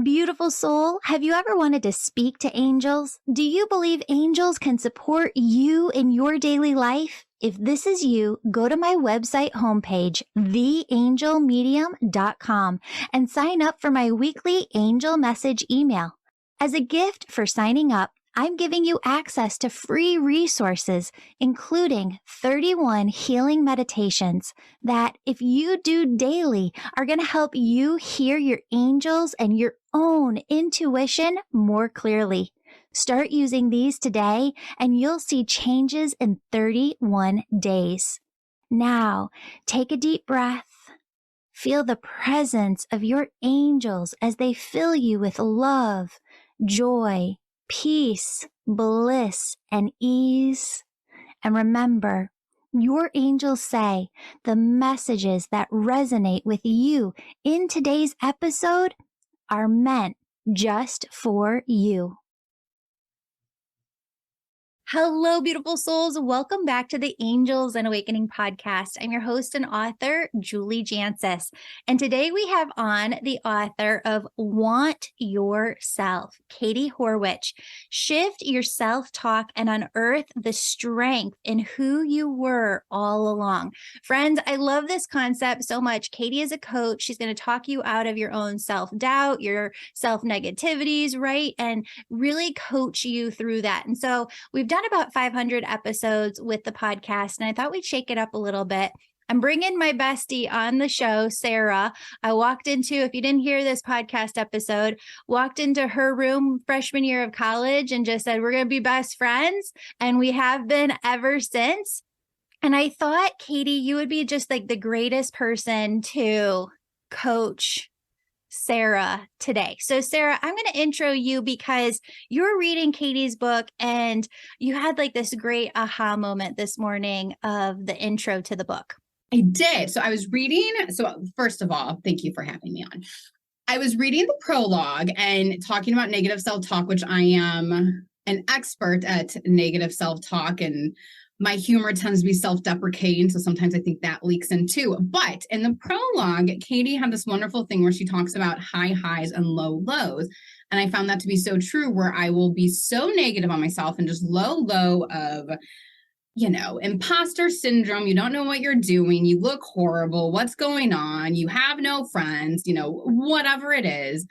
Beautiful soul, have you ever wanted to speak to angels? Do you believe angels can support you in your daily life? If this is you, go to my website homepage, theangelmedium.com, and sign up for my weekly angel message email. As a gift for signing up, I'm giving you access to free resources, including 31 healing meditations that, if you do daily, are going to help you hear your angels and your own intuition more clearly. Start using these today, and you'll see changes in 31 days. Now, take a deep breath. Feel the presence of your angels as they fill you with love, joy, peace, bliss, and ease. And remember, your angels say the messages that resonate with you in today's episode are meant just for you. Hello, beautiful souls. Welcome back to the Angels and Awakening podcast. I'm your host and author, Julie Jancius. And today we have on the author of Want Yourself, Katie Horwitch. Shift your self-talk and unearth the strength in who you were all along. Friends, I love this concept so much. Katie is a coach. She's going to talk you out of your own self-doubt, your self-negativities, right? And really coach you through that. And so we've done about 500 episodes with the podcast, and I thought we'd shake it up a little bit. I'm bringing my bestie on the show, Sarah. I walked into, if you didn't hear this podcast episode, walked into her room freshman year of college and just said, we're going to be best friends. And we have been ever since. And I thought, Katie, you would be just like the greatest person to coach Sarah today. So Sarah, I'm going to intro you because you're reading Katie's book and you had like this great aha moment this morning of the intro to the book. I did. So I was reading. So first of all, thank you for having me on. I was reading the prologue and talking about negative self-talk, which I am an expert at negative self-talk, and my humor tends to be self-deprecating. So sometimes I think that leaks in too. But in the prologue, Katie had this wonderful thing where she talks about high highs and low lows. And I found that to be so true, where I will be so negative on myself and just low of, imposter syndrome. You don't know what you're doing. You look horrible. What's going on? You have no friends, whatever it is.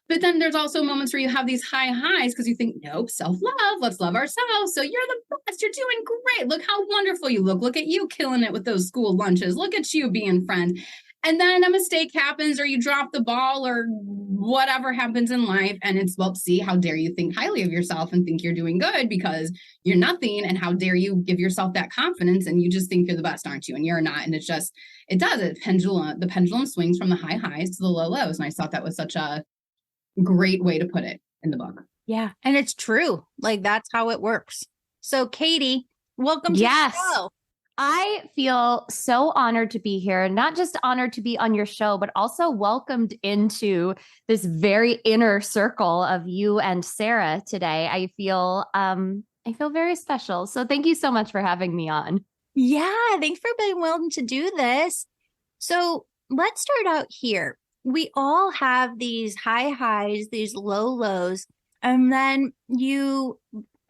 But then there's also moments where you have these high highs because you think, nope, self-love, let's love ourselves. So you're the best. You're doing great. Look how wonderful you look. Look at you killing it with those school lunches. Look at you being friends. And then a mistake happens, or you drop the ball, or whatever happens in life. And it's, well, see, how dare you think highly of yourself and think you're doing good because you're nothing. And how dare you give yourself that confidence and you just think you're the best, aren't you? And you're not. And it's just, the pendulum swings from the high highs to the low lows. And I thought that was such a great way to put it in the book. Yeah. And it's true. Like, that's how it works. So Katie, welcome to the show. I feel so honored to be here, not just honored to be on your show, but also welcomed into this very inner circle of you and Sarah today. I feel very special. So thank you so much for having me on. Yeah. Thanks for being willing to do this. So let's start out here. We all have these high highs, these low lows, and then you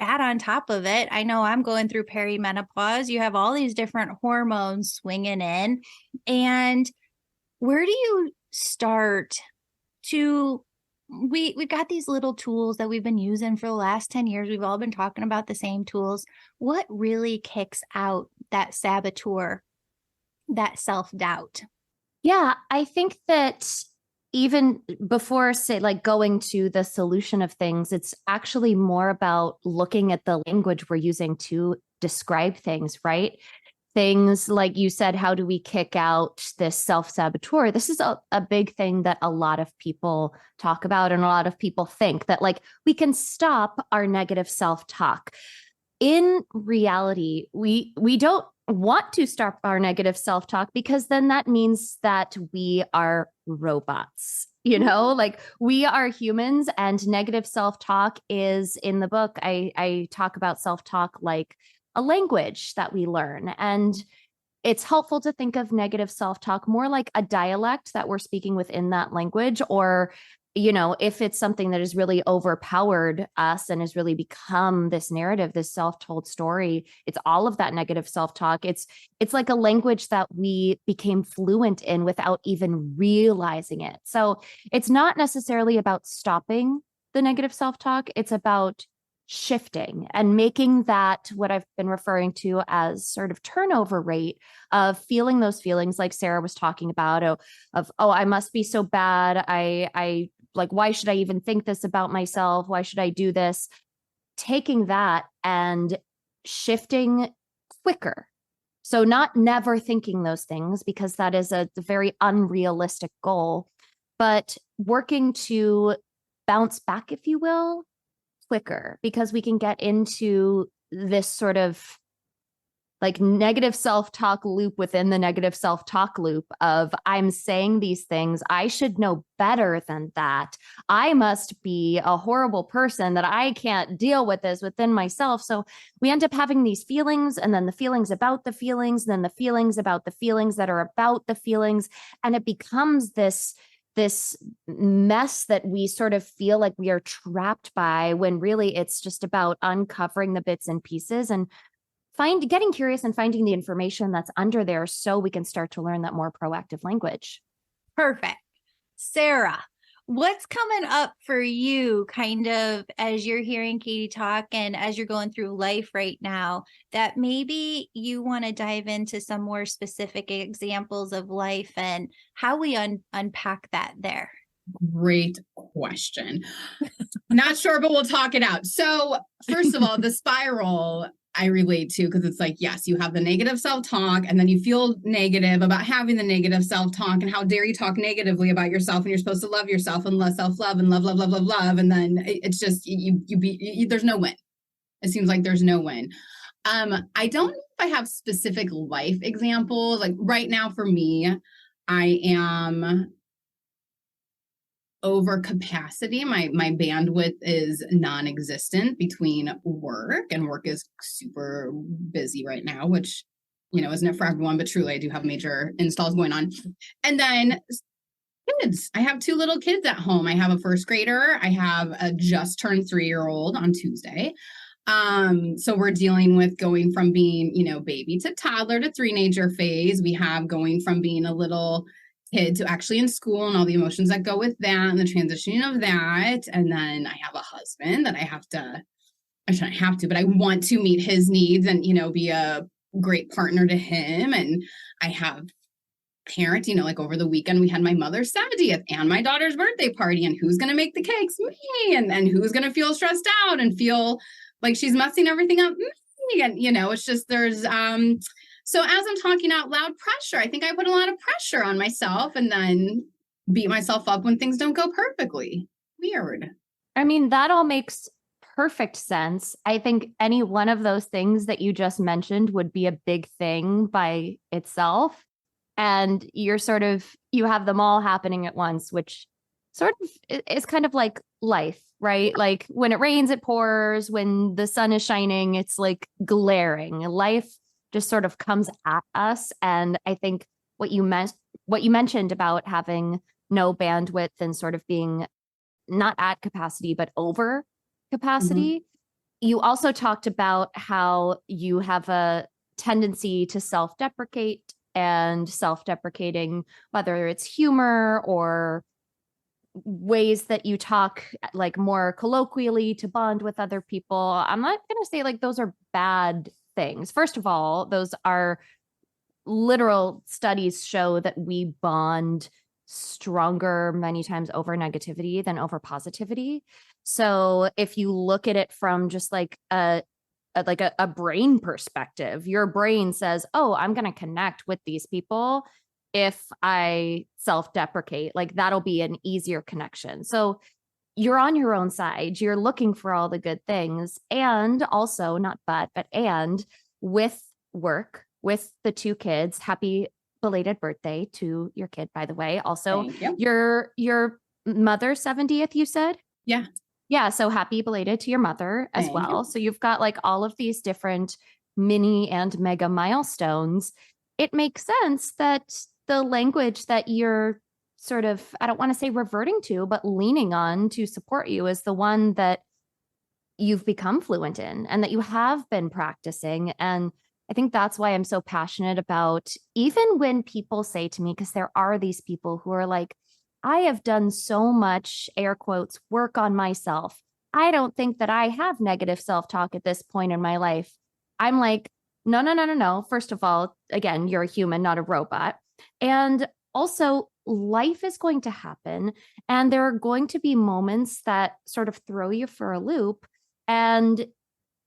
add on top of it. I know I'm going through perimenopause. You have all these different hormones swinging in. And where do you start to, we've got these little tools that we've been using for the last 10 years. We've all been talking about the same tools. What really kicks out that saboteur, that self-doubt? Yeah, I think that even before, say, like going to the solution of things, it's actually more about looking at the language we're using to describe things, right? Things like you said, how do we kick out this self-saboteur? This is a big thing that a lot of people talk about, and a lot of people think that like we can stop our negative self-talk. In reality, we don't want to stop our negative self-talk, because then that means that we are robots, like we are humans, and negative self-talk is, in the book, I talk about self-talk like a language that we learn. And it's helpful to think of negative self-talk more like a dialect that we're speaking within that language, or, if it's something that has really overpowered us and has really become this narrative, this self-told story, it's all of that negative self-talk. It's like a language that we became fluent in without even realizing it. So it's not necessarily about stopping the negative self-talk. It's about shifting and making that what I've been referring to as sort of turnover rate of feeling those feelings like Sarah was talking about, I must be so bad. I like, why should I even think this about myself? Why should I do this? Taking that and shifting quicker. So not never thinking those things, because that is a very unrealistic goal, but working to bounce back, if you will, quicker, because we can get into this sort of like negative self-talk loop within the negative self-talk loop of, I'm saying these things, I should know better than that. I must be a horrible person, that I can't deal with this within myself. So we end up having these feelings, and then the feelings about the feelings, and then the feelings about the feelings that are about the feelings. And it becomes this mess that we sort of feel like we are trapped by, when really it's just about uncovering the bits and pieces and getting curious and finding the information that's under there, so we can start to learn that more proactive language. Perfect. Sarah, what's coming up for you kind of as you're hearing Katie talk and as you're going through life right now, that maybe you want to dive into some more specific examples of life and how we unpack that there? Great question. Not sure, but we'll talk it out. So first of all, the spiral I relate to, because it's like, yes, you have the negative self-talk, and then you feel negative about having the negative self-talk, and how dare you talk negatively about yourself, and you're supposed to love yourself and love self-love and love. And then it's just, there's no win. It seems like there's no win. I don't know if I have specific life examples. Like right now for me, I am over capacity. My bandwidth is non-existent between work, and work is super busy right now, which, isn't it for everyone, but truly I do have major installs going on. And then kids, I have 2 little kids at home. I have a first grader. I have a just turned 3-year-old on Tuesday. So we're dealing with going from being, baby to toddler to teenager phase. We have going from being a little kid to actually in school, and all the emotions that go with that, and the transitioning of that. And then I have a husband that I shouldn't have to, but I want to meet his needs and, be a great partner to him. And I have parents, like over the weekend, we had my mother's 70th and my daughter's birthday party, and who's going to make the cakes? Me. And who's going to feel stressed out and feel like she's messing everything up? Me. And, it's just, there's, so as I'm talking out loud, pressure, I think I put a lot of pressure on myself and then beat myself up when things don't go perfectly. Weird. I mean, that all makes perfect sense. I think any one of those things that you just mentioned would be a big thing by itself. And you have them all happening at once, which sort of is kind of like life, right? Like when it rains, it pours. When the sun is shining, it's like glaring. Life just sort of comes at us. And I think what you mentioned about having no bandwidth and sort of being not at capacity, but over capacity. Mm-hmm. You also talked about how you have a tendency to self-deprecate, and self-deprecating, whether it's humor or ways that you talk like more colloquially to bond with other people. I'm not going to say like those are bad things. First of all, those are literal studies show that we bond stronger many times over negativity than over positivity. So if you look at it from just like a brain perspective, your brain says, oh, I'm going to connect with these people if I self-deprecate. Like that'll be an easier connection. So you're on your own side. You're looking for all the good things. And also and with work, with the 2 kids, happy belated birthday to your kid, by the way. Also, your mother's 70th, you said? Yeah. Yeah. So happy belated to your mother as well. So you've got like all of these different mini and mega milestones. it makes sense that the language that you're sort of, I don't want to say reverting to, but leaning on to support you is the one that you've become fluent in and that you have been practicing. And I think that's why I'm so passionate about, even when people say to me, because there are these people who are like, I have done so much, air quotes, work on myself. I don't think that I have negative self-talk at this point in my life. I'm like, no, no, no, no, no. First of all, again, you're a human, not a robot. And also, life is going to happen. And there are going to be moments that sort of throw you for a loop. And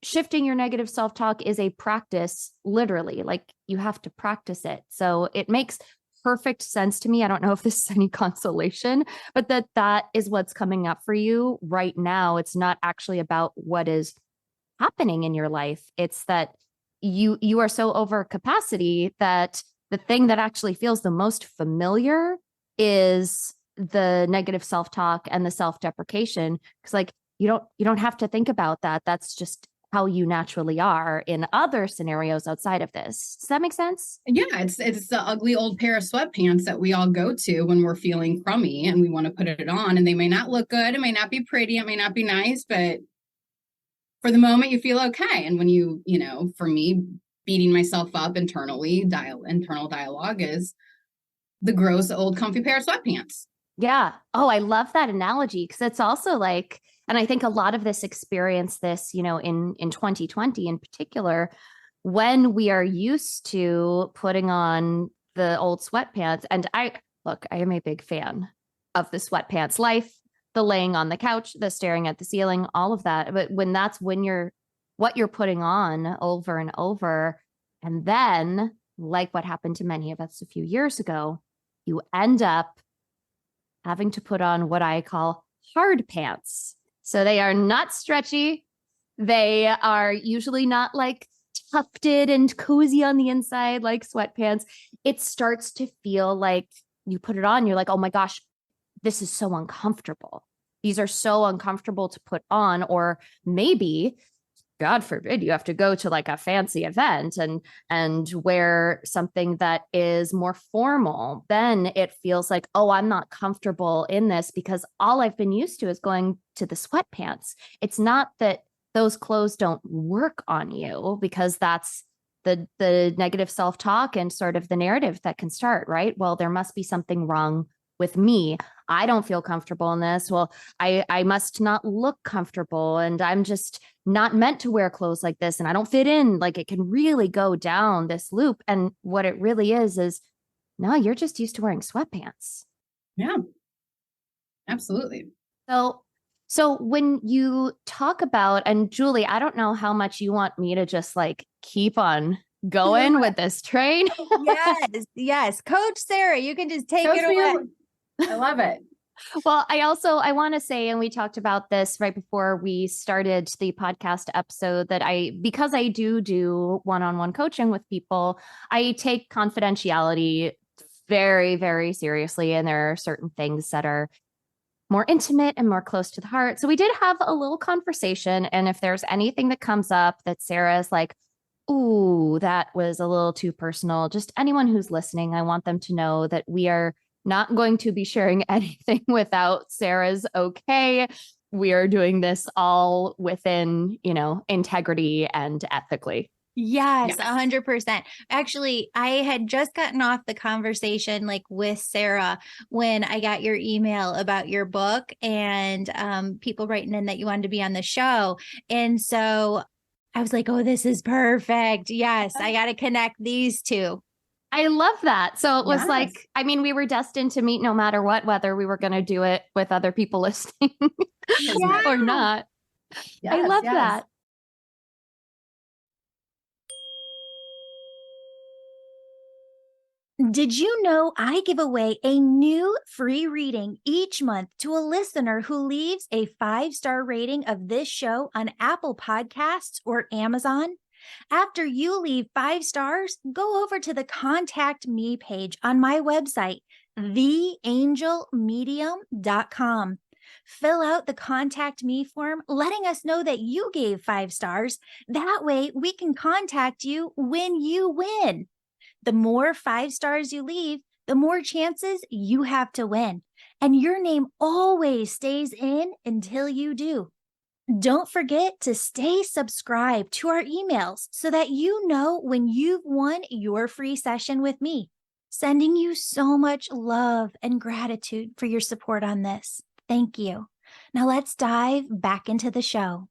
shifting your negative self-talk is a practice, literally, like you have to practice it. So it makes perfect sense to me. I don't know if this is any consolation, but that is what's coming up for you right now. It's not actually about what is happening in your life. It's that you are so over capacity that the thing that actually feels the most familiar is the negative self-talk and the self-deprecation. Because like you don't have to think about that. That's just how you naturally are in other scenarios outside of this. Does that make sense? Yeah, it's the ugly old pair of sweatpants that we all go to when we're feeling crummy and we want to put it on, and they may not look good, it may not be pretty, it may not be nice, but for the moment you feel okay. And when you know, for me, beating myself up internally, internal dialogue is the gross old comfy pair of sweatpants. Yeah. Oh, I love that analogy because it's also like, and I think a lot of this experience this, you know, in 2020 in particular, when we are used to putting on the old sweatpants. And I am a big fan of the sweatpants life, the laying on the couch, the staring at the ceiling, all of that. But when what you're putting on over and over, and then like what happened to many of us a few years ago, you end up having to put on what I call hard pants. So they are not stretchy. They are usually not like tufted and cozy on the inside like sweatpants. It starts to feel like you put it on, you're like, oh my gosh, this is so uncomfortable. These are so uncomfortable to put on. Or maybe, God forbid, you have to go to like a fancy event and wear something that is more formal. Then it feels like, oh, I'm not comfortable in this because all I've been used to is going to the sweatpants. It's not that those clothes don't work on you, because that's the negative self-talk and sort of the narrative that can start, right? Well, there must be something wrong with me. I don't feel comfortable in this. Well, I must not look comfortable, and I'm just not meant to wear clothes like this, and I don't fit in. Like, it can really go down this loop. And what it really is no, you're just used to wearing sweatpants. Yeah, absolutely. So when you talk about, and Julie, I don't know how much you want me to just like keep on going with this train. Yes. Coach Sarah, you can just take Coach it away. I love it. Well, I want to say, and we talked about this right before we started the podcast episode, that because I do one-on-one coaching with people, I take confidentiality very, very seriously. And there are certain things that are more intimate and more close to the heart. So we did have a little conversation. And if there's anything that comes up that Sarah's like, ooh, that was a little too personal, just anyone who's listening, I want them to know that we are not going to be sharing anything without Sarah's okay. We are doing this all within, integrity and ethically. Yes, 100%. Actually, I had just gotten off the conversation like with Sarah when I got your email about your book and people writing in that you wanted to be on the show. And so I was like, oh, this is perfect. Yes, I got to connect these two. I love that. So it was like, I mean, we were destined to meet no matter what, whether we were going to do it with other people listening or not. Yes, I love that. Did you know I give away a new free reading each month to a listener who leaves a 5-star rating of this show on Apple Podcasts or Amazon? After you leave 5 stars, go over to the Contact Me page on my website, theangelmedium.com. Fill out the Contact Me form, letting us know that you gave 5 stars. That way we can contact you when you win. The more 5 stars you leave, the more chances you have to win. And your name always stays in until you do. Don't forget to stay subscribed to our emails so that you know when you've won your free session with me. Sending you so much love and gratitude for your support on this. Thank you. Now let's dive back into the show.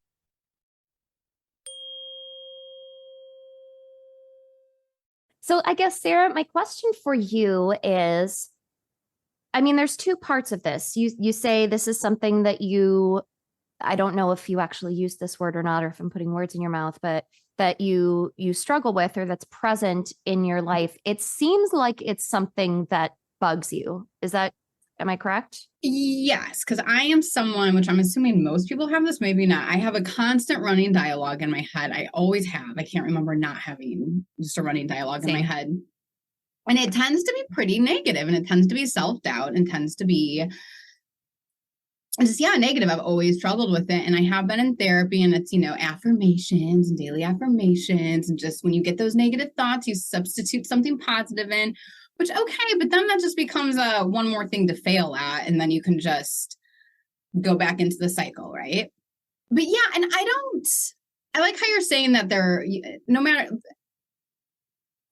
So I guess, Sarah, my question for you is, I mean, there's two parts of this. You say this is something that I don't know if you actually use this word or not, or if I'm putting words in your mouth, but that you struggle with, or that's present in your life. It seems like it's something that bugs you. Am I correct? Yes, because I am someone, which I'm assuming most people have this, maybe not. I have a constant running dialogue in my head. I always have. I can't remember not having just a running dialogue in my head. And it tends to be pretty negative, and it tends to be self-doubt, and tends to be just, negative. I've always struggled with it. And I have been in therapy, and it's, affirmations and daily affirmations. And just when you get those negative thoughts, you substitute something positive in, which, okay, but then that just becomes one more thing to fail at. And then you can just go back into the cycle, right? But yeah, and I like how you're saying that no matter,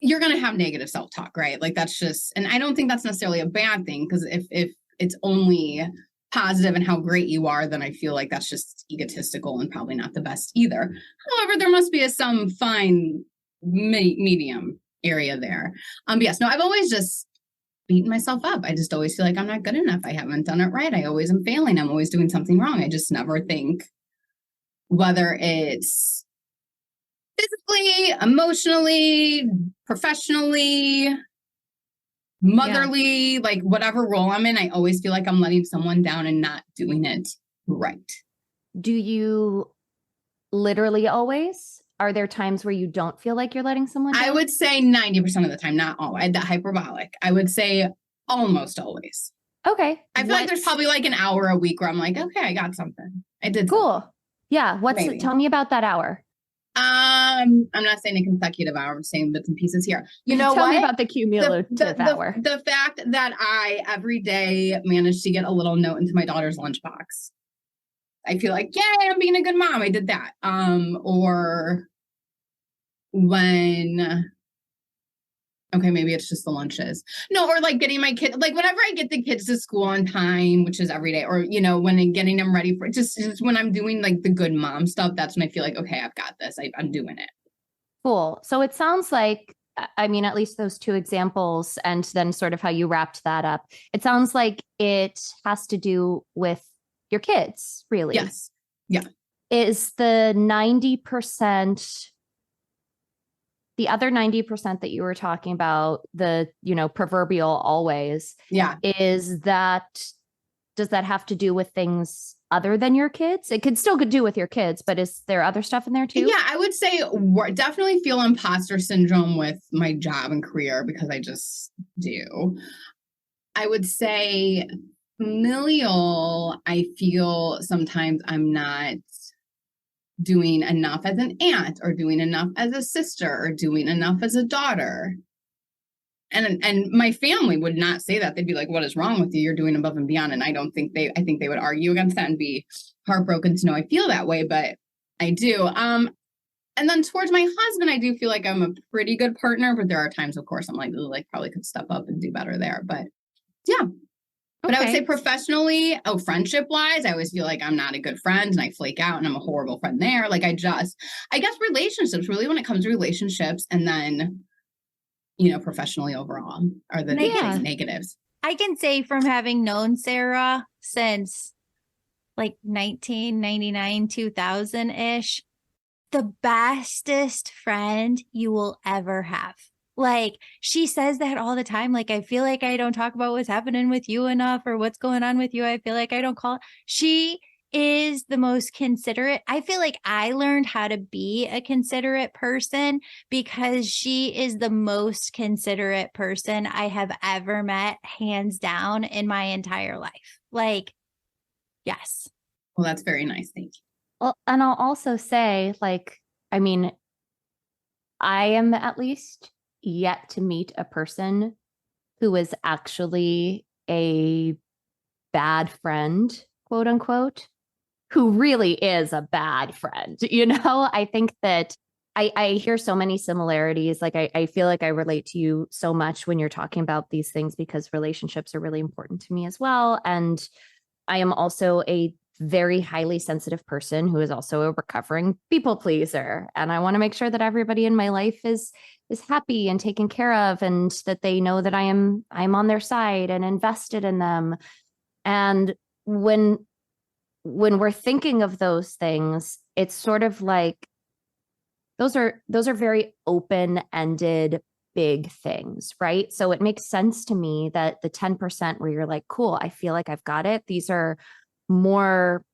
you're going to have negative self-talk, right? Like that's just, and I don't think that's necessarily a bad thing, because if it's only positive and how great you are, then I feel like that's just egotistical and probably not the best either. However, there must be some fine medium area there. But yes, no, I've always just beaten myself up. I just always feel like I'm not good enough. I haven't done it right. I always am failing. I'm always doing something wrong. I just never think, whether it's physically, emotionally, professionally, motherly, like whatever role I'm in, I always feel like I'm letting someone down and not doing it right. Do you literally always? Are there times where you don't feel like you're letting someone down? I would say 90% of the time, not always. That hyperbolic. I would say almost always. Okay. I feel like there's probably like an hour a week where I'm like, okay, I got something. I did. Cool. Something. Yeah. Tell me about that hour. I'm not saying a consecutive hour. I'm saying bits and pieces here. Tell me about the cumulative hour. The fact that I every day manage to get a little note into my daughter's lunchbox. I feel like, yay, I'm being a good mom. I did that. Or when, okay, maybe it's just the lunches. No, or like getting my kid, like whenever I get the kids to school on time, which is every day, or, when I'm getting them ready for just when I'm doing like the good mom stuff, that's when I feel like, okay, I've got this. I'm doing it. Cool. So it sounds like, I mean, at least those two examples, and then sort of how you wrapped that up. It sounds like it has to do with your kids, really. Yes. Yeah. Is the 90%, the other 90% that you were talking about, the, proverbial always. Yeah. Does that have to do with things other than your kids? It could do with your kids, but is there other stuff in there too? Yeah, I would say definitely feel imposter syndrome with my job and career, because I just do. I would say familial, I feel sometimes I'm not doing enough as an aunt, or doing enough as a sister, or doing enough as a daughter. And my family would not say that. They'd be like, what is wrong with you? You're doing above and beyond. And I think they would argue against that and be heartbroken to know I feel that way, but I do. And then towards my husband, I do feel like I'm a pretty good partner, but there are times, of course, I'm like, ooh, like probably could step up and do better there. But yeah. But I would say professionally, friendship wise, I always feel like I'm not a good friend, and I flake out, and I'm a horrible friend there. Like I guess relationships, really, when it comes to relationships, and then, professionally overall are the negatives. I can say, from having known Sarah since like 1999, 2000-ish, the bestest friend you will ever have. Like, she says that all the time. Like, I feel like I don't talk about what's happening with you enough, or what's going on with you. I feel like I don't call. She is the most considerate. I feel like I learned how to be a considerate person because she is the most considerate person I have ever met, hands down, in my entire life. Like, yes. Well, that's very nice. Thank you. Well, and I'll also say, like, I mean, I am at least yet to meet a person who is actually a bad friend, quote unquote, who really is a bad friend. I think that I hear so many similarities. Like I feel like I relate to you so much when you're talking about these things because relationships are really important to me as well. And I am also a very highly sensitive person who is also a recovering people pleaser. And I want to make sure that everybody in my life is happy and taken care of, and that they know that I'm on their side and invested in them. And when we're thinking of those things, it's sort of like those are very open-ended big things, right? So it makes sense to me that the 10% where you're like, cool, I feel like I've got it. These are more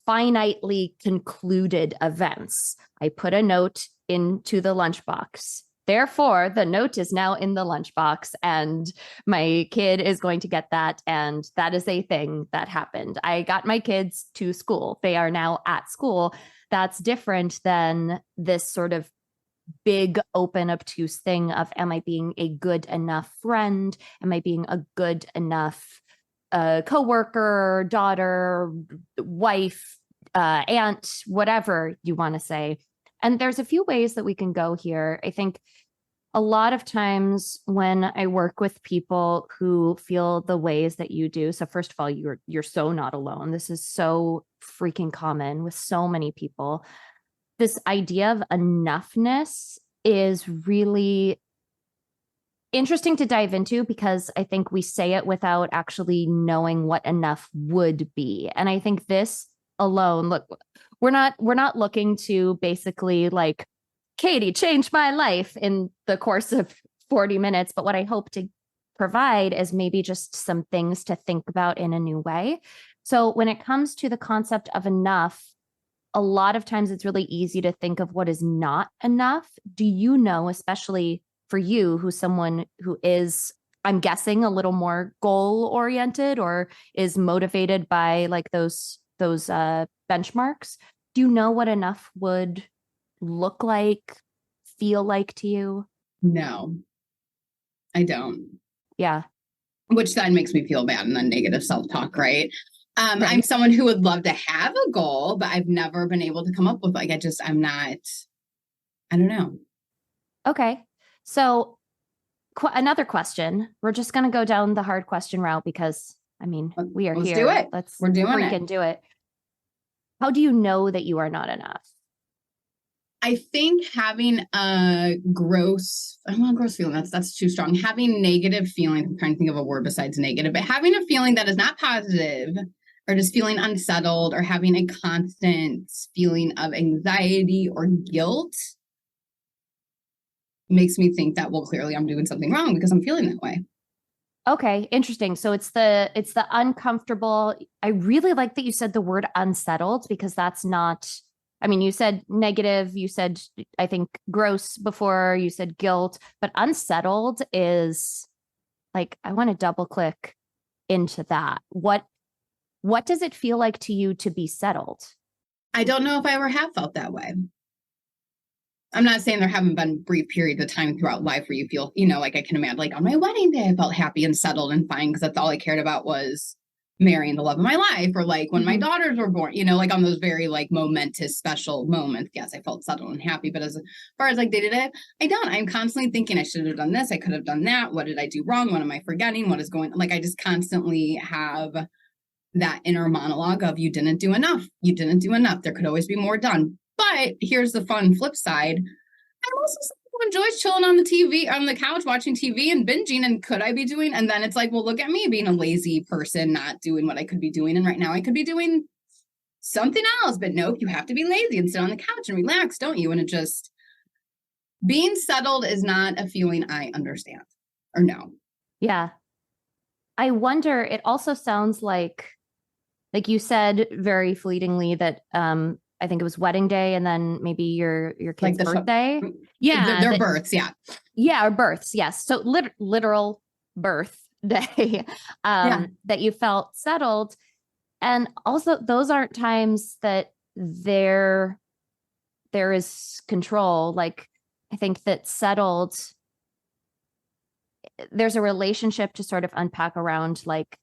finitely concluded events. I put a note into the lunchbox. Therefore, the note is now in the lunchbox and my kid is going to get that. And that is a thing that happened. I got my kids to school. They are now at school. That's different than this sort of big, open, obtuse thing of, am I being a good enough friend? Am I being a good enough coworker, daughter, wife, aunt, whatever you want to say? And there's a few ways that we can go here. I think a lot of times when I work with people who feel the ways that you do, so first of all, you're so not alone. This is so freaking common with so many people. This idea of enoughness is really interesting to dive into because I think we say it without actually knowing what enough would be. And I think this alone, look, we're not looking to basically like, Katie, change my life in the course of 40 minutes. But what I hope to provide is maybe just some things to think about in a new way. So when it comes to the concept of enough, a lot of times it's really easy to think of what is not enough. Do you know, especially for you, who's someone who is, I'm guessing, a little more goal oriented or is motivated by like those benchmarks? Do you know what enough would look like, feel like to you? No, I don't. Yeah. Which then makes me feel bad and then negative self-talk, right? Right. I'm someone who would love to have a goal, but I've never been able to come up with I don't know. Okay. So another question. We're just going to go down the hard question route because, I mean, we are Let's here. do it. We're doing freaking do it. How do you know that you are not enough? I think having a gross feeling, that's too strong. Having negative feeling, I'm trying to think of a word besides negative, but having a feeling that is not positive or just feeling unsettled or having a constant feeling of anxiety or guilt makes me think that, well, clearly I'm doing something wrong because I'm feeling that way. Okay, interesting. So it's the uncomfortable. I really like that you said the word unsettled because that's not, I mean, you said negative, you said, I think, gross before, you said guilt, but unsettled is like, I want to double click into that. What does it feel like to you to be settled? I don't know if I ever have felt that way. I'm not saying there haven't been brief periods of time throughout life where you feel, like I can imagine, like on my wedding day, I felt happy and settled and fine because that's all I cared about was marrying the love of my life, or like when my daughters were born, like on those very like momentous, special moments. Yes, I felt settled and happy, but as far as like day to day, I don't. I'm constantly thinking I should have done this, I could have done that. What did I do wrong? What am I forgetting? What is going? Like I just constantly have that inner monologue of you didn't do enough. You didn't do enough. There could always be more done. But here's the fun flip side. I'm also someone who enjoys chilling on the couch, watching TV and binging. And could I be doing? And then it's like, well, look at me being a lazy person, not doing what I could be doing. And right now I could be doing something else. But nope, you have to be lazy and sit on the couch and relax, don't you? And it just, being settled is not a feeling I understand or know. Yeah. I wonder, it also sounds like you said very fleetingly that I think it was wedding day and then maybe your kid's Like birthday. Yeah. Their births. Yeah. Yeah. Or births. Yes. So literal birth day that you felt settled. And also those aren't times that there is control. Like I think that settled there's a relationship to sort of unpack around, like,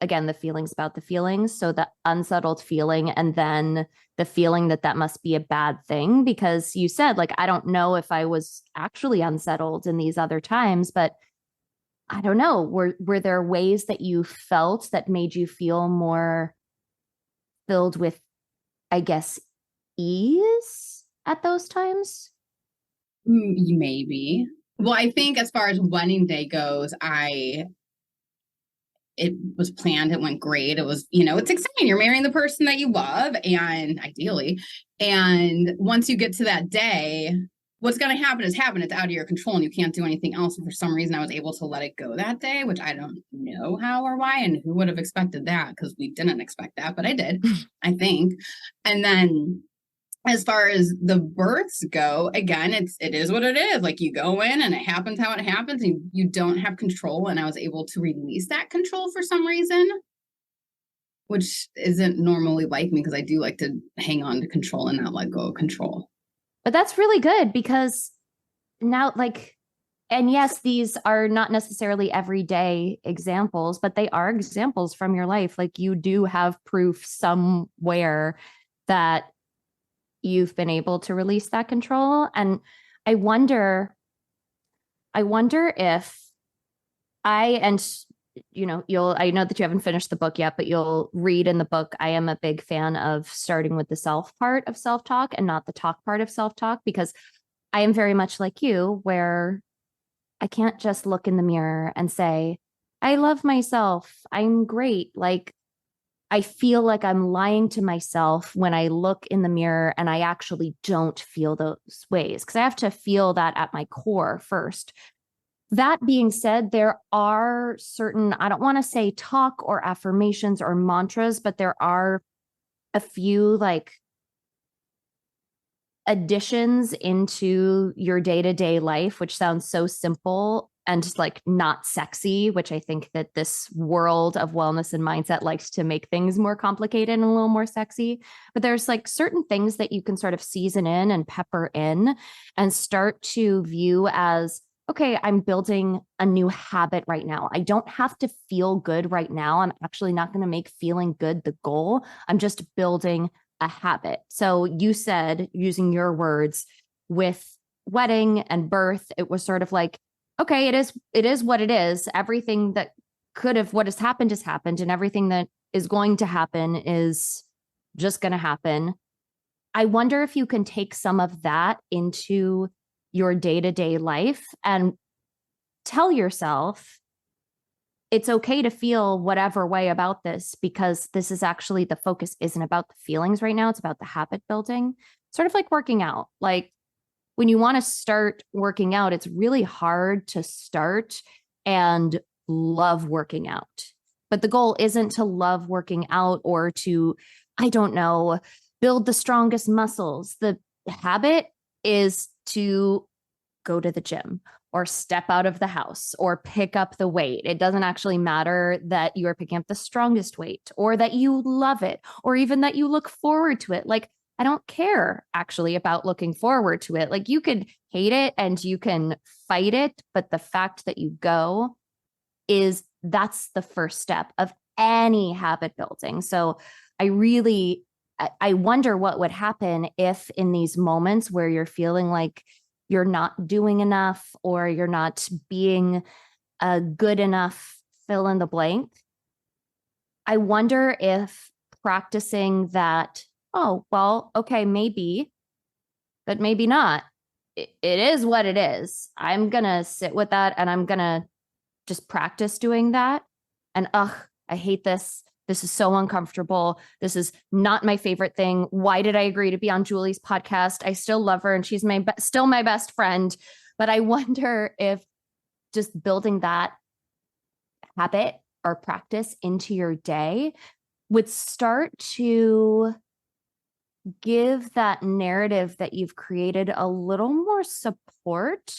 again, the feelings about the feelings. So the unsettled feeling, and then the feeling that must be a bad thing, because you said, like, I don't know if I was actually unsettled in these other times, but I don't know. Were there ways that you felt that made you feel more filled with, I guess, ease at those times? Maybe. Well, I think as far as wedding day goes, it was planned. It went great. It was, it's exciting. You're marrying the person that you love, and ideally, and once you get to that day, what's going to happen is happen. It's out of your control and you can't do anything else. And for some reason, I was able to let it go that day, which I don't know how or why, and who would have expected that, because we didn't expect that, but I did, I think. And then as far as the births go, again, it is what it is. Like, you go in and it happens how it happens, and you don't have control. And I was able to release that control for some reason, which isn't normally like me, because I do like to hang on to control and not let go of control. But that's really good, because now, like, and yes, these are not necessarily everyday examples, but they are examples from your life. Like, you do have proof somewhere that you've been able to release that control. And I wonder if I know that you haven't finished the book yet, but you'll read in the book. I am a big fan of starting with the self part of self-talk and not the talk part of self-talk, because I am very much like you, where I can't just look in the mirror and say, I love myself, I'm great. Like, I feel like I'm lying to myself when I look in the mirror and I actually don't feel those ways, because I have to feel that at my core first. That being said, there are certain, I don't want to say talk or affirmations or mantras, but there are a few, like, additions into your day-to-day life, which sounds so simple and just, like, not sexy, which I think that this world of wellness and mindset likes to make things more complicated and a little more sexy. But there's, like, certain things that you can sort of season in and pepper in and start to view as, okay, I'm building a new habit right now. I don't have to feel good right now. I'm actually not going to make feeling good the goal. I'm just building a habit. So you said, using your words, with wedding and birth, it was sort of like, okay, it is what it is. Everything that what has happened, and everything that is going to happen is just going to happen. I wonder if you can take some of that into your day-to-day life and tell yourself it's okay to feel whatever way about this, because this is actually, the focus isn't about the feelings right now. It's about the habit building. Sort of like working out. Like, when you want to start working out, it's really hard to start and love working out. But the goal isn't to love working out or to, I don't know, build the strongest muscles. The habit is to go to the gym or step out of the house or pick up the weight. It doesn't actually matter that you are picking up the strongest weight or that you love it or even that you look forward to it. Like, I don't care actually about looking forward to it. Like, you could hate it and you can fight it, but the fact that you go that's the first step of any habit building. So I wonder what would happen if, in these moments where you're feeling like you're not doing enough or you're not being a good enough fill in the blank, I wonder if practicing that, oh, well, okay, maybe, but maybe not. It is what it is. I'm going to sit with that and I'm going to just practice doing that. And I hate this. This is so uncomfortable. This is not my favorite thing. Why did I agree to be on Julie's podcast? I still love her and she's still my best friend. But I wonder if just building that habit or practice into your day would start to give that narrative that you've created a little more support.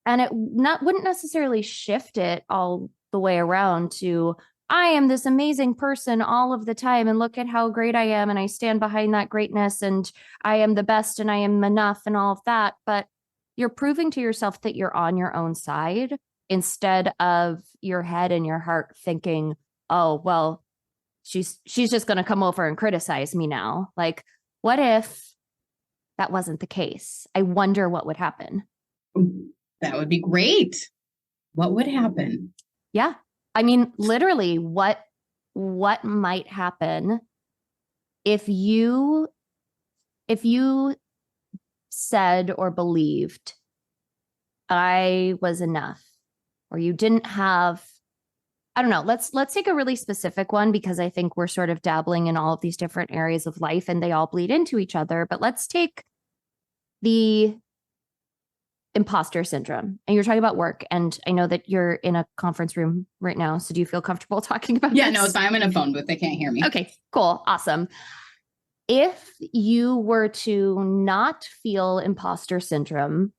And it wouldn't necessarily shift it all the way around to, I am this amazing person all of the time, and look at how great I am, and I stand behind that greatness, and I am the best, and I am enough, and all of that. But you're proving to yourself that you're on your own side instead of your head and your heart thinking, oh, well, she's just going to come over and criticize me now. Like, what if that wasn't the case? I wonder what would happen. That would be great. What would happen? Yeah. I mean, literally, what might happen if you said or believed I was enough, or you didn't have, I don't know, let's take a really specific one, because I think we're sort of dabbling in all of these different areas of life and they all bleed into each other. But let's take the imposter syndrome. And you're talking about work. And I know that you're in a conference room right now. So do you feel comfortable talking about Yeah, this? no, it's fine. I'm in a phone booth. They can't hear me. Okay, cool. Awesome. If you were to not feel imposter syndrome,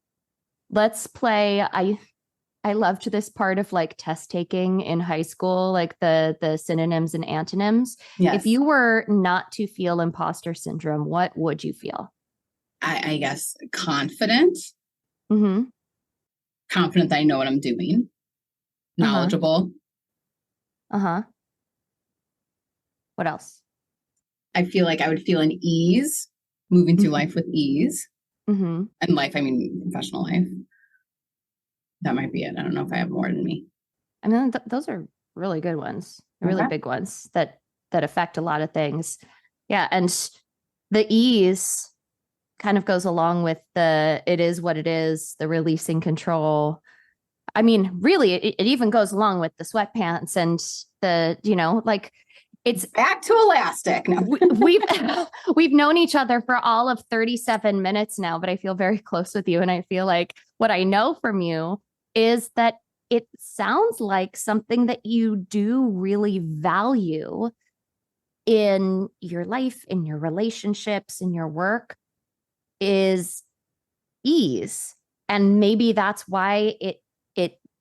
let's play, I loved this part of like test taking in high school, like the synonyms and antonyms. Yes. If you were not to feel imposter syndrome, what would you feel? I guess confident. Mm-hmm. Confident that I know what I'm doing. Knowledgeable. Uh-huh. What else? I feel like I would feel an ease, moving through life with ease. Mm-hmm. And life, I mean, professional life. That might be it. I don't know if I have more than me. I mean, those are really good ones, really Okay. big ones that affect a lot of things. Yeah. And the ease kind of goes along with the, it is what it is, the releasing control. I mean, really, it even goes along with the sweatpants and the, like, it's back to elastic. No. we've known each other for all of 37 minutes now, but I feel very close with you. And I feel like what I know from you is that it sounds like something that you do really value in your life, in your relationships, in your work, is ease. And maybe that's why it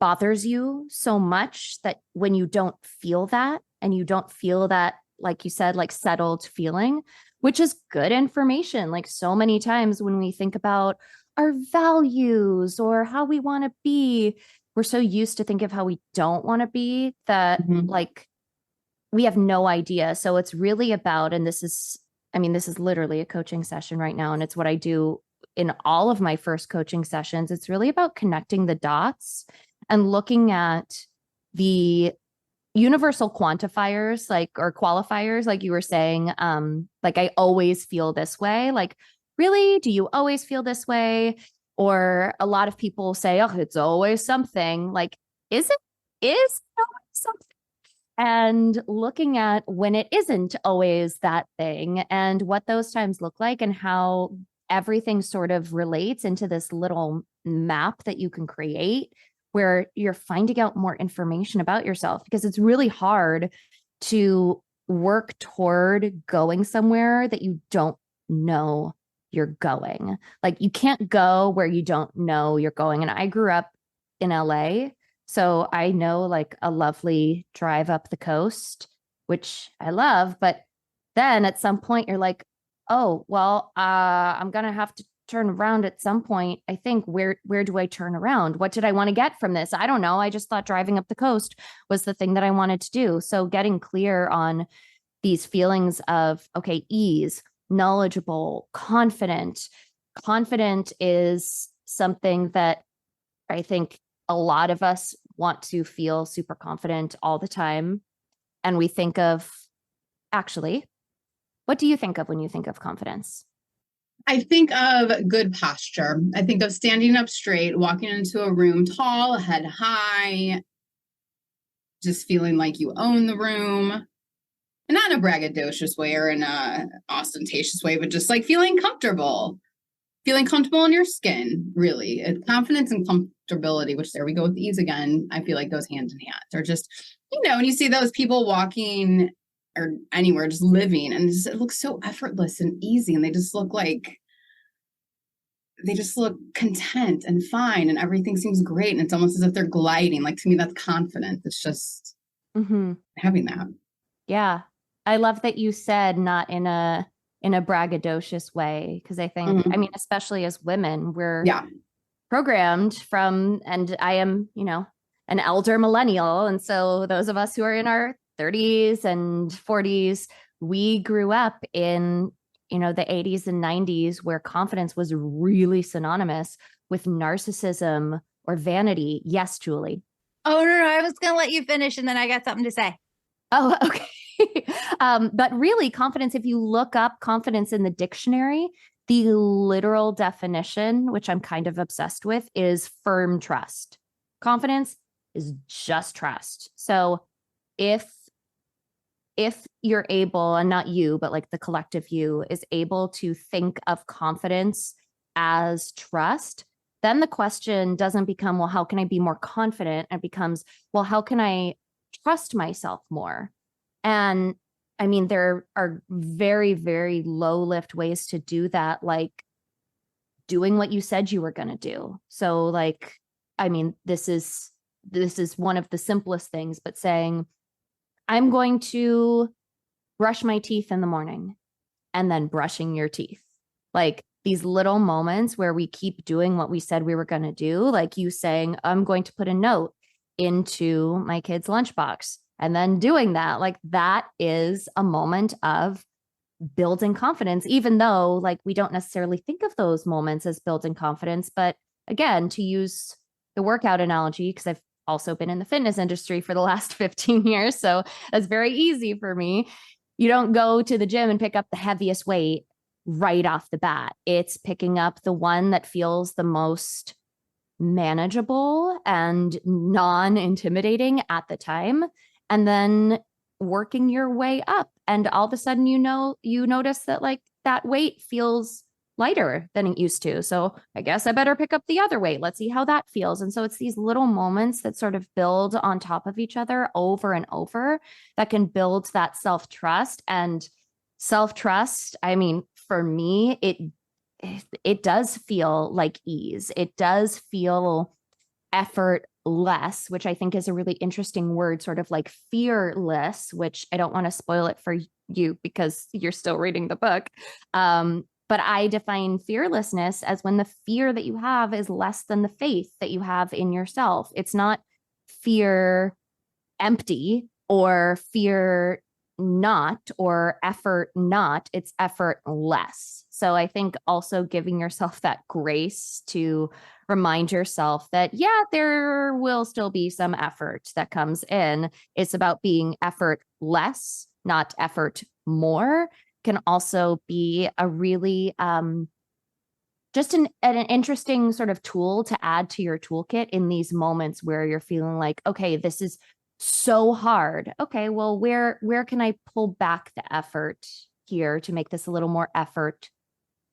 bothers you so much, that when you don't feel that, and you don't feel that, like you said, like settled feeling, which is good information. Like so many times when we think about our values or how we want to be, we're so used to think of how we don't want to be that like we have no idea. So it's really about, and this is literally a coaching session right now. And it's what I do in all of my first coaching sessions. It's really about connecting the dots and looking at the universal quantifiers, like, or qualifiers, like you were saying, like, I always feel this way. Like, really, do you always feel this way? Or a lot of people say, oh, it's always something. Like, is it always something? And looking at when it isn't always that thing, and what those times look like, and how everything sort of relates into this little map that you can create, where you're finding out more information about yourself, because it's really hard to work toward going somewhere that you don't know you're going. Like, you can't go where you don't know you're going. And I grew up in LA, so I know like a lovely drive up the coast, which I love. But then at some point you're like, oh, well, I'm going to have to turn around at some point. I think, where do I turn around? What did I want to get from this? I don't know. I just thought driving up the coast was the thing that I wanted to do. So getting clear on these feelings of, okay, ease, knowledgeable, confident. Confident is something that I think a lot of us want to feel super confident all the time. And we think of, actually, what do you think of when you think of confidence? I think of good posture. I think of standing up straight, walking into a room tall, head high, just feeling like you own the room. And not in a braggadocious way or in a ostentatious way, but just like feeling comfortable in your skin, really. Confidence and comfortability, which, there we go with ease again, I feel like goes hand in hand. They're just, when you see those people walking or anywhere, just living, and it looks so effortless and easy, and they just look content and fine, and everything seems great, and it's almost as if they're gliding. Like, to me, that's confidence. It's just having that. Yeah. I love that you said not in a braggadocious way, because I think, I mean, especially as women, we're programmed from, and I am, an elder millennial. And so those of us who are in our 30s and 40s, we grew up in, the 80s and 90s where confidence was really synonymous with narcissism or vanity. Yes, Julie. Oh, no, I was going to let you finish and then I got something to say. Oh, okay. But really, confidence, if you look up confidence in the dictionary, the literal definition, which I'm kind of obsessed with, is firm trust. Confidence is just trust. So if you're able, and not you, but like the collective you, is able to think of confidence as trust, then the question doesn't become, well, how can I be more confident? It becomes, well, how can I trust myself more? And I mean, there are very, very low lift ways to do that, like doing what you said you were going to do. So like, I mean, this is one of the simplest things, but saying, I'm going to brush my teeth in the morning, and then brushing your teeth. Like these little moments where we keep doing what we said we were going to do, like you saying, I'm going to put a note into my kid's lunchbox, and then doing that, like that is a moment of building confidence, even though like we don't necessarily think of those moments as building confidence. But again, to use the workout analogy, because I've also been in the fitness industry for the last 15 years. So that's very easy for me. You don't go to the gym and pick up the heaviest weight right off the bat. It's picking up the one that feels the most manageable and non-intimidating at the time, and then working your way up. And all of a sudden, you notice that like that weight feels lighter than it used to. So I guess I better pick up the other weight. Let's see how that feels. And so it's these little moments that sort of build on top of each other over and over that can build that self-trust. And self-trust, I mean, for me, it does feel like ease. It does feel effortless, which I think is a really interesting word, sort of like fearless, which I don't want to spoil it for you because you're still reading the book. But I define fearlessness as when the fear that you have is less than the faith that you have in yourself. It's not fear empty or fear not or effort not, it's effort less. So I think also giving yourself that grace to remind yourself that, yeah, there will still be some effort that comes in. It's about being effort less, not effort more, can also be a really just an interesting sort of tool to add to your toolkit in these moments where you're feeling like, okay, this is so hard. Okay, well, where can I pull back the effort here to make this a little more effort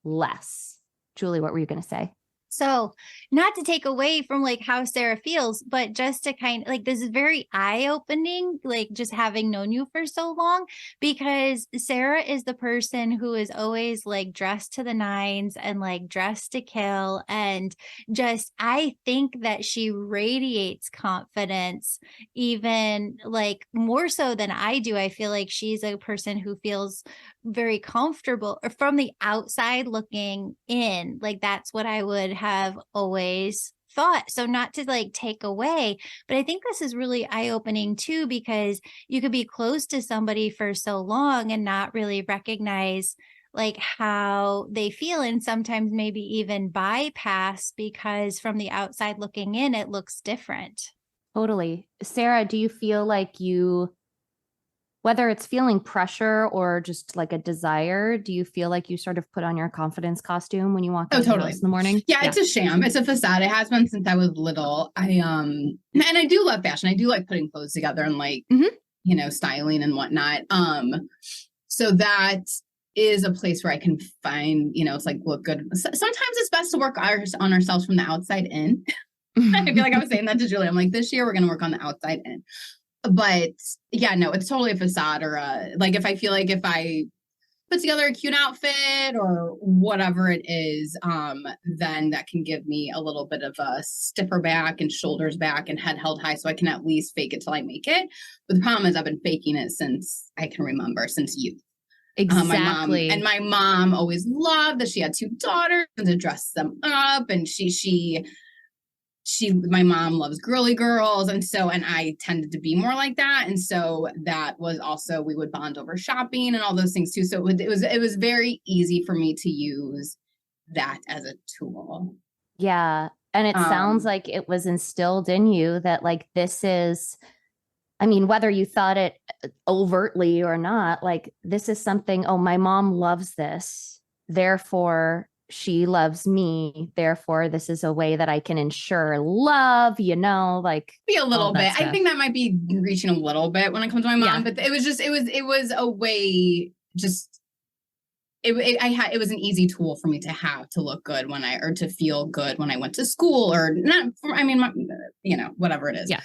less? Julie, what were you going to say? So not to take away from like how Sarah feels, but just to kind of like, this is very eye-opening, like just having known you for so long, because Sarah is the person who is always like dressed to the nines and like dressed to kill. And just, I think that she radiates confidence, even like more so than I do. I feel like she's a person who feels very comfortable, or from the outside looking in, like that's what I would have always thought. So not to like take away, but I think this is really eye-opening too, because you could be close to somebody for so long and not really recognize like how they feel, and sometimes maybe even bypass, because from the outside looking in, it looks different. Totally. Sarah, do you feel like whether it's feeling pressure or just like a desire, do you feel like you sort of put on your confidence costume when you walk out totally. in the morning? Yeah, it's a sham. It's a facade. It has been since I was little. And I do love fashion. I do like putting clothes together and like, styling and whatnot. So that is a place where I can find, it's like look good. Sometimes it's best to work on ourselves from the outside in. I feel like I was saying that to Julie. I'm like, this year we're going to work on the outside in. But yeah, no, it's totally a facade, or like if I feel like if I put together a cute outfit or whatever it is, then that can give me a little bit of a stiffer back and shoulders back and head held high, so I can at least fake it till I make it. But the problem is I've been faking it since I can remember, since youth. Exactly. My mom always loved that she had two daughters and to dress them up, and she my mom loves girly girls. And I tended to be more like that. And so that was also, we would bond over shopping and all those things too. So it was very easy for me to use that as a tool. Yeah. And it sounds like it was instilled in you that like, this is, I mean, whether you thought it overtly or not, like this is something, oh, my mom loves this. Therefore, she loves me. Therefore, this is a way that I can ensure love, like be a little bit. I think that might be reaching a little bit when it comes to my mom, but it was just, it was a way, just, it was an easy tool for me to have to look good or to feel good when I went to school or not. I mean, whatever it is. Yeah.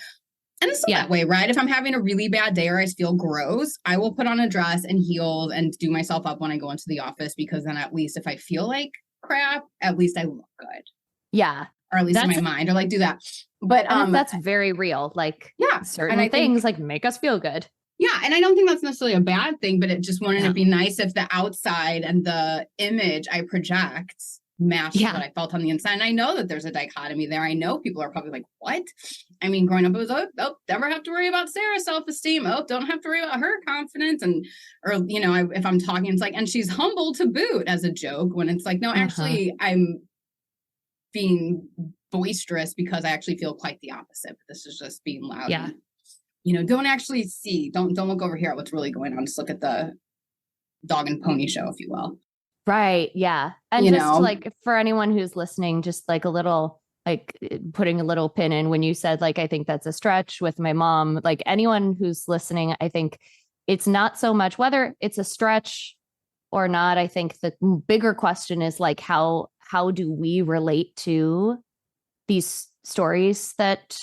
And it's still that way, right? If I'm having a really bad day or I feel gross, I will put on a dress and heels and do myself up when I go into the office, because then at least if I feel like crap, at least I look good. Yeah. Or at least in my mind, or like do that. But that's very real. Like certain things like make us feel good. Yeah. And I don't think that's necessarily a bad thing, but it just wouldn't it be nice if the outside and the image I project matched what I felt on the inside. And I know that there's a dichotomy there. I know people are probably like, what? I mean, growing up, it was, never have to worry about Sarah's self-esteem. Oh, don't have to worry about her confidence. If I'm talking, it's like, and she's humble to boot as a joke, when it's like, no, actually, I'm being boisterous because I actually feel quite the opposite. But this is just being loud. Yeah. And, don't actually see, don't look over here at what's really going on. Just look at the dog and pony show, if you will. Right. Yeah. And like for anyone who's listening, just like a little, like putting a little pin in when you said, like, I think that's a stretch with my mom, like anyone who's listening, I think it's not so much whether it's a stretch or not. I think the bigger question is like, how do we relate to these stories that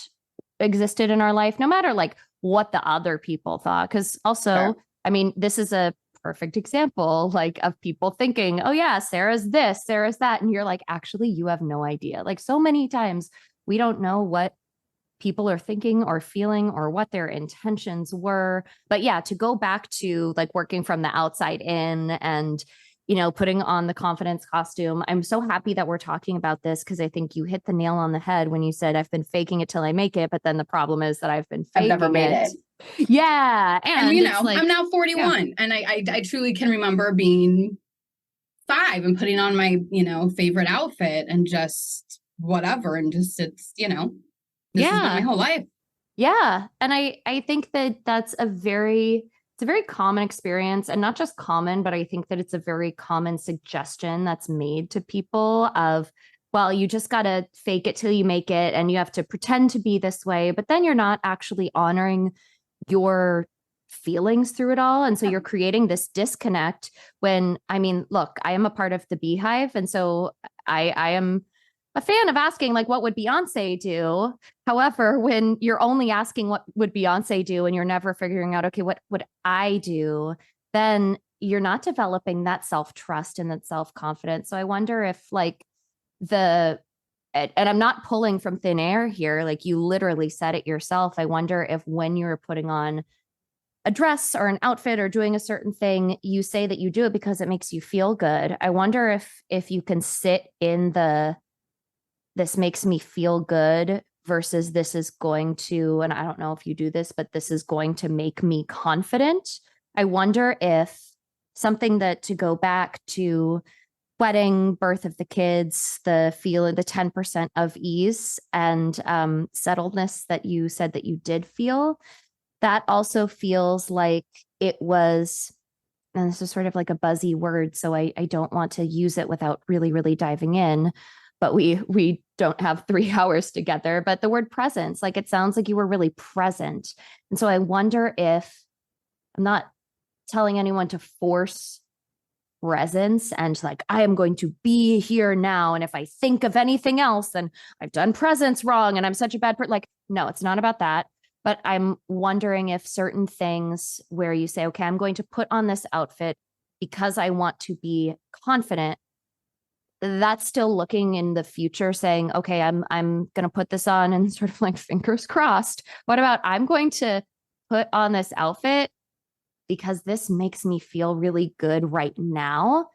existed in our life, no matter like what the other people thought? Because also, I mean, this is a perfect example, like of people thinking, oh yeah, Sarah's this, Sarah's that. And you're like, actually, you have no idea. Like so many times we don't know what people are thinking or feeling or what their intentions were. But yeah, to go back to like working from the outside in and, putting on the confidence costume. I'm so happy that we're talking about this, because I think you hit the nail on the head when you said, I've been faking it till I make it. But then the problem is that I've never made it. Yeah. And I'm now 41 and I truly can remember being 5 and putting on my, favorite outfit and just whatever. And just, it's, this has been my whole life. Yeah. And I think that that's a very common experience, and not just common, but I think that it's a very common suggestion that's made to people of, well, you just got to fake it till you make it. And you have to pretend to be this way, but then you're not actually honoring your feelings through it all. And so you're creating this disconnect when, I mean, look, I am a part of the Beehive. And so I am a fan of asking, like, what would Beyonce do? However, when you're only asking what would Beyonce do and you're never figuring out, okay, what would I do? Then you're not developing that self-trust and that self-confidence. So I wonder if like and I'm not pulling from thin air here, like you literally said it yourself. I wonder if when you're putting on a dress or an outfit or doing a certain thing, you say that you do it because it makes you feel good. I wonder if you can sit in this makes me feel good versus this is going to, and I don't know if you do this, but this is going to make me confident. I wonder if something that, to go back to wedding, birth of the kids, the feeling, the 10% of ease and settledness that you said that you did feel, that also feels like it was, and this is sort of like a buzzy word, so I don't want to use it without really, really diving in, but we don't have 3 hours together, but the word presence, like it sounds like you were really present. And so I wonder if, I'm not telling anyone to force presence and like, I am going to be here now. And if I think of anything else, then I've done presence wrong and I'm such a bad person. Like, no, it's not about that. But I'm wondering if certain things where you say, okay, I'm going to put on this outfit because I want to be confident, that's still looking in the future saying, okay, I'm going to put this on and sort of like fingers crossed. What about I'm going to put on this outfit because this makes me feel really good right now.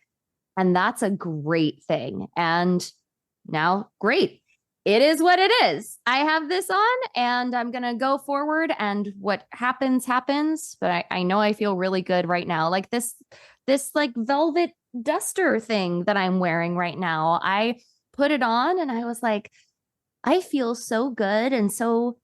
And that's a great thing. And now, great. it is what it is. I have this on and I'm going to go forward, and what happens, happens. But I know I feel really good right now. Like this like velvet duster thing that I'm wearing right now. I put it on and I was like, I feel so good and so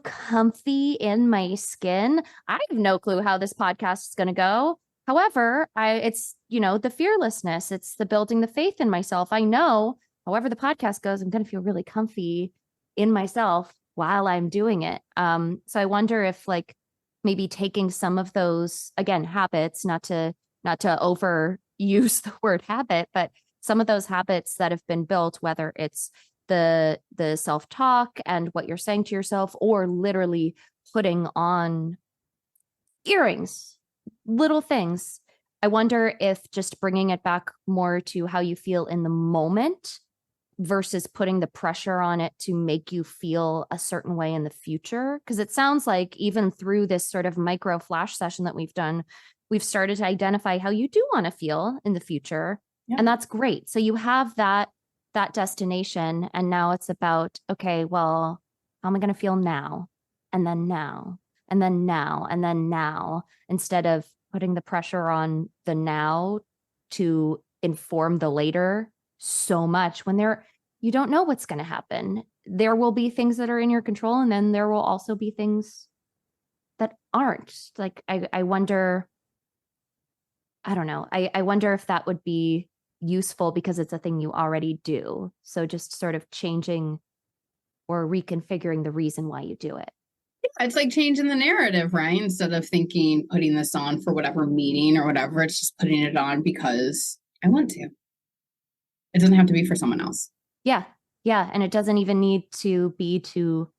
comfy in my skin. I have no clue how this podcast is going to go. However, it's, the fearlessness, it's the building the faith in myself. I know however the podcast goes, I'm going to feel really comfy in myself while I'm doing it. So I wonder if like maybe taking some of those, again, habits, not to overuse the word habit, but some of those habits that have been built, whether it's the self-talk and what you're saying to yourself, or literally putting on earrings, little things. I wonder if just bringing it back more to how you feel in the moment versus putting the pressure on it to make you feel a certain way in the future. Because it sounds like even through this sort of micro flash session that we've done, we've started to identify how you do want to feel in the future. Yeah. And that's great. So you have that destination. And now it's about, okay, well, how am I going to feel now? And then now, and then now, and then now, instead of putting the pressure on the now to inform the later so much when you don't know what's going to happen. There will be things that are in your control, and then there will also be things that aren't. Like, I wonder, I don't know. I wonder if that would be useful because it's a thing you already do. So just sort of changing or reconfiguring the reason why you do it. It's like changing the narrative, right? Instead of thinking, putting this on for whatever meeting or whatever, it's just putting it on because I want to. It doesn't have to be for someone else. Yeah. Yeah. And it doesn't even need to be to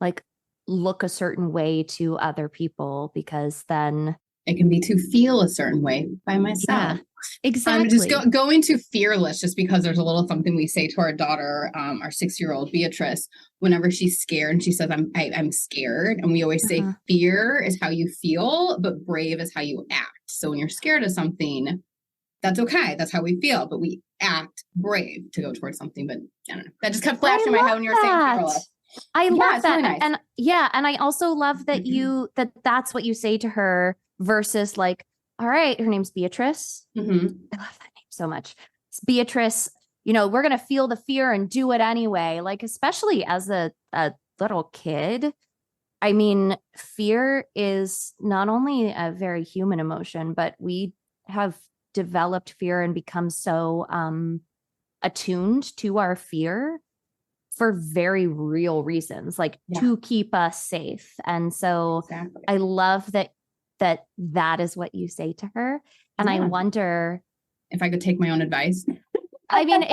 like look a certain way to other people, because then it can be to feel a certain way by myself. Yeah, exactly. Just going to fearless, just because there's a little something we say to our daughter, our 6-year-old Beatrice, whenever she's scared and she says, I'm scared. And we always say fear is how you feel, but brave is how you act. So when you're scared of something, that's okay. That's how we feel, but we act brave to go towards something. But I don't know. That just kept flashing in my head when you were saying fearless. I love that. Really nice. And I also love that that's what you say to her versus like, all right, her name's Beatrice. I love that name so much. It's Beatrice, we're going to feel the fear and do it anyway. Like, especially as a little kid. I mean, fear is not only a very human emotion, but we have developed fear and become so attuned to our fear for very real reasons, like to keep us safe. And so I love that is what you say to her. And I wonder if I could take my own advice. I mean,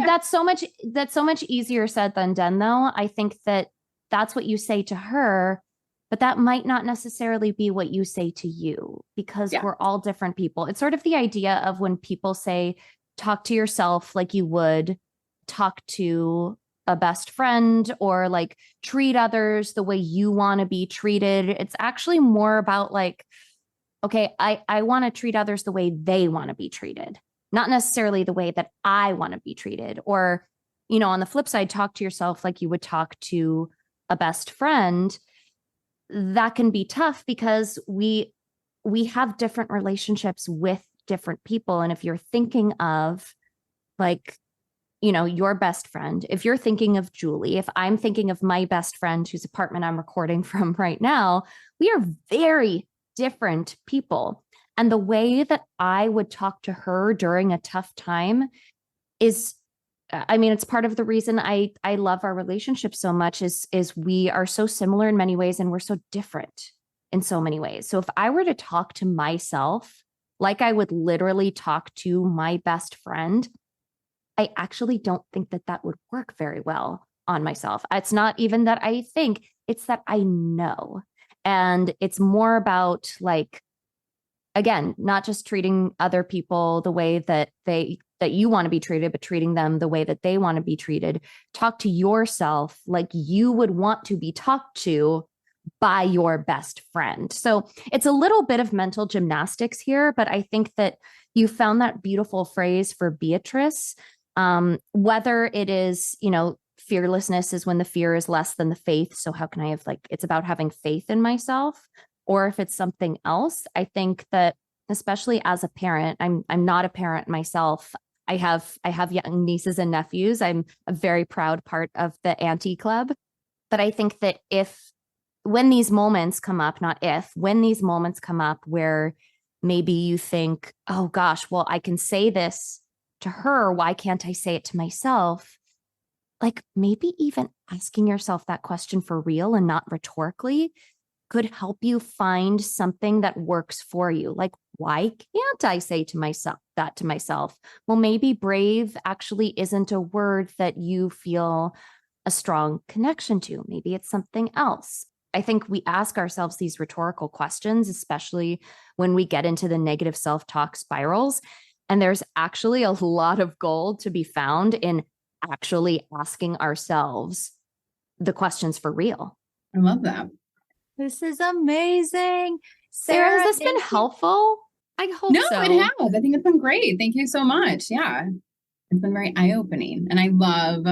that's so much easier said than done, though. I think that's what you say to her, but that might not necessarily be what you say to you, because we're all different people. It's sort of the idea of when people say, talk to yourself like you would talk to a best friend, or like treat others the way you want to be treated. It's actually more about like, okay, I want to treat others the way they want to be treated, not necessarily the way that I want to be treated. Or, on the flip side, talk to yourself like you would talk to a best friend. That can be tough because we have different relationships with different people. And if you're thinking of like, your best friend, if you're thinking of Julie, if I'm thinking of my best friend whose apartment I'm recording from right now, we are very different people. And the way that I would talk to her during a tough time is, it's part of the reason I love our relationship so much is we are so similar in many ways and we're so different in so many ways. So if I were to talk to myself like I would literally talk to my best friend, I actually don't think that would work very well on myself. It's not even that I think, it's that I know. And it's more about like, again, not just treating other people the way that you want to be treated, but treating them the way that they want to be treated. Talk to yourself like you would want to be talked to by your best friend. So it's a little bit of mental gymnastics here, but I think that you found that beautiful phrase for Beatrice. Whether it is, fearlessness is when the fear is less than the faith. So how can I have it's about having faith in myself? Or if it's something else, I think that especially as a parent, I'm not a parent myself. I have young nieces and nephews. I'm a very proud part of the auntie club. But I think that when these moments come up, when these moments come up where maybe you think, oh gosh, well, I can say this to her. Why can't I say it to myself? Like maybe even asking yourself that question for real and not rhetorically could help you find something that works for you. Like, why can't I say to myself? Well, maybe brave actually isn't a word that you feel a strong connection to. Maybe it's something else. I think we ask ourselves these rhetorical questions, especially when we get into the negative self-talk spirals. And there's actually a lot of gold to be found in actually asking ourselves the questions for real. I love that. This is amazing. Sarah, has this been helpful? I hope so. No, it has. I think it's been great. Thank you so much. Yeah. It's been very eye-opening. And I love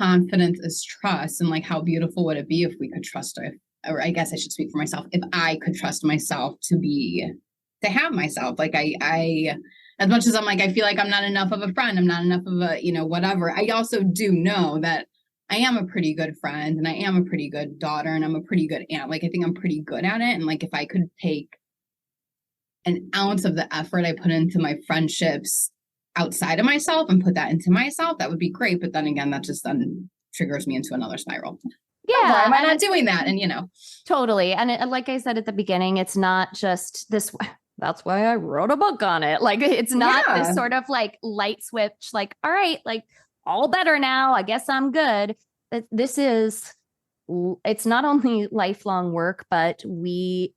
confidence is trust. And like, how beautiful would it be if we could trust or I guess I should speak for myself. If I could trust myself to have myself, like I, as much as I'm like, I feel like I'm not enough of a friend. I'm not enough of a, whatever. I also do know that I am a pretty good friend and I am a pretty good daughter and I'm a pretty good aunt. Like, I think I'm pretty good at it. And like, if I could take an ounce of the effort I put into my friendships outside of myself and put that into myself, that would be great. But then again, that just then triggers me into another spiral. Yeah. Why am I not doing that? And totally. And like I said at the beginning, it's not just this. That's why I wrote a book on it. Like, it's not this sort of like light switch, like, all right, like all better now. I guess I'm good. It's not only lifelong work, but we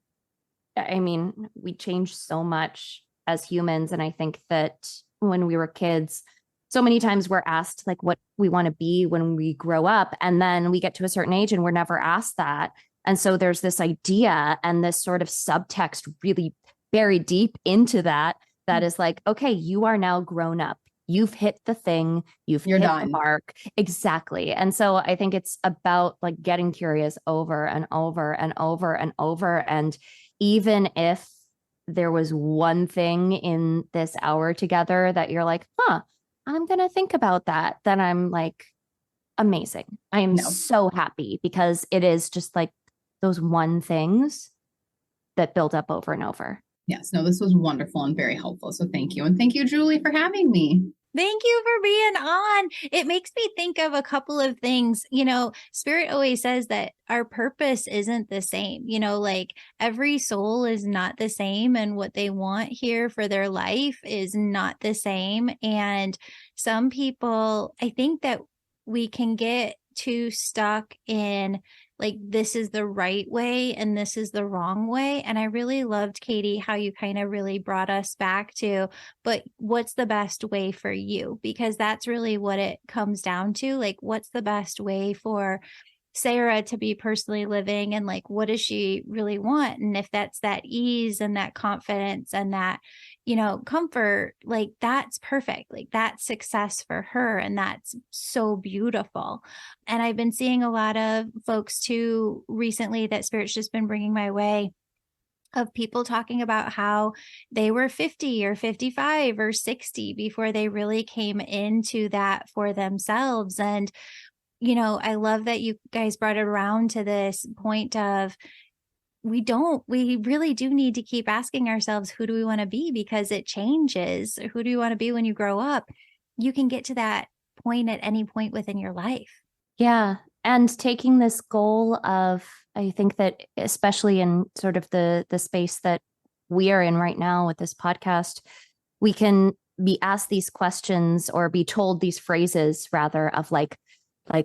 change so much as humans. And I think that when we were kids, so many times we're asked like what we want to be when we grow up. And then we get to a certain age and we're never asked that. And so there's this idea and this sort of subtext really buried deep into that is like, okay, you are now grown up. You've hit the thing. You're hit done. The mark. Exactly. And so I think it's about like getting curious over and over and over and over. And even if there was one thing in this hour together that you're like, I'm going to think about that, then I'm like, amazing. I am so happy because it is just like those one things that build up over and over. Yes, no, this was wonderful and very helpful. So thank you. And thank you, Julie, for having me. Thank you for being on. It makes me think of a couple of things. Spirit always says that our purpose isn't the same. Like every soul is not the same and what they want here for their life is not the same. And some people, I think that we can get too stuck in like, this is the right way and this is the wrong way. And I really loved, Katie, how you kind of really brought us back to, but what's the best way for you? Because that's really what it comes down to. Like, what's the best way for Sarah to be personally living and like, what does she really want? And if that's that ease and that confidence and that, comfort, like that's perfect. Like that's success for her. And that's so beautiful. And I've been seeing a lot of folks too recently that Spirit's just been bringing my way of people talking about how they were 50 or 55 or 60 before they really came into that for themselves. And I love that you guys brought it around to this point of we really do need to keep asking ourselves, who do we want to be? Because it changes. Who do you want to be when you grow up? You can get to that point at any point within your life. Yeah. And taking this goal of, I think that especially in sort of the space that we are in right now with this podcast, we can be asked these questions or be told these phrases rather of like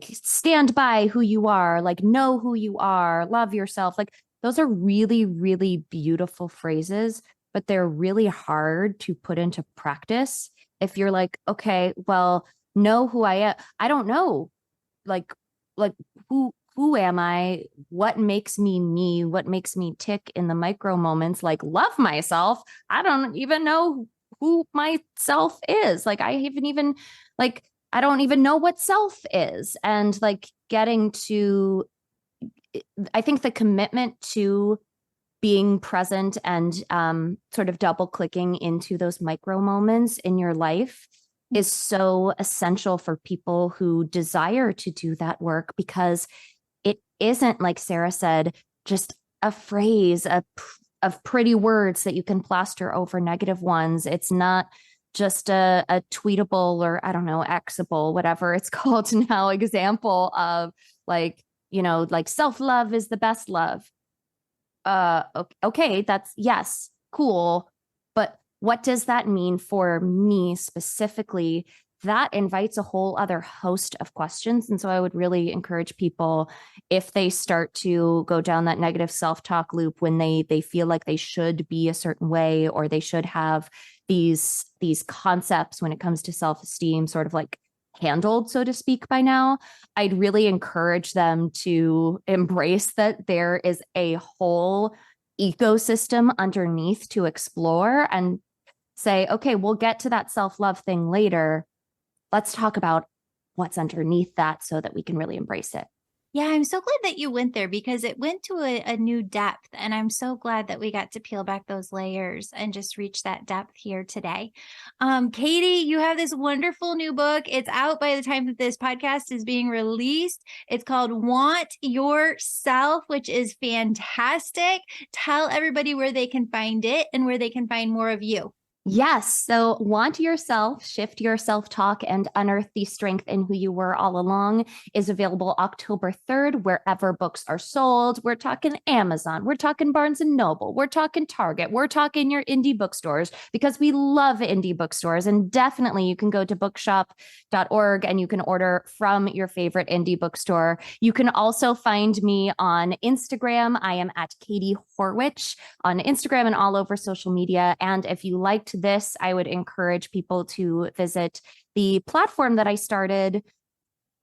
stand by who you are, like know who you are, love yourself. Like those are really, really beautiful phrases, but they're really hard to put into practice. If you're like, okay, well, know who I am. I don't know, like who am I? What makes me me? What makes me tick in the micro moments? Like love myself. I don't even know who myself is. Like I haven't even like I don't even know what self is. And like getting to, I think the commitment to being present and sort of double clicking into those micro moments in your life is so essential for people who desire to do that work, because it isn't, like Sarah said, just a phrase of pretty words that you can plaster over negative ones. It's not just a tweetable or, I don't know, Xable, whatever it's called now, example of like, like self-love is the best love. Okay, that's yes, cool. But what does that mean for me specifically? That invites a whole other host of questions. And so I would really encourage people, if they start to go down that negative self-talk loop when they feel like they should be a certain way, or they should have these concepts when it comes to self-esteem sort of like handled, so to speak, by now, I'd really encourage them to embrace that there is a whole ecosystem underneath to explore, and say, okay, we'll get to that self-love thing later. Let's talk about what's underneath that so that we can really embrace it. Yeah, I'm so glad that you went there, because it went to a new depth. And I'm so glad that we got to peel back those layers and just reach that depth here today. Katie, you have this wonderful new book. It's out by the time that this podcast is being released. It's called Want Yourself, which is fantastic. Tell everybody where they can find it and where they can find more of you. Yes. So Want Yourself, Shift Your Self-Talk, and Unearth the Strength in Who You Were All Along is available October 3rd, wherever books are sold. We're talking Amazon. We're talking Barnes & Noble. We're talking Target. We're talking your indie bookstores, because we love indie bookstores. And definitely you can go to bookshop.org and you can order from your favorite indie bookstore. You can also find me on Instagram. I am at Katie Horwitch on Instagram and all over social media. And if you liked this, I would encourage people to visit the platform that I started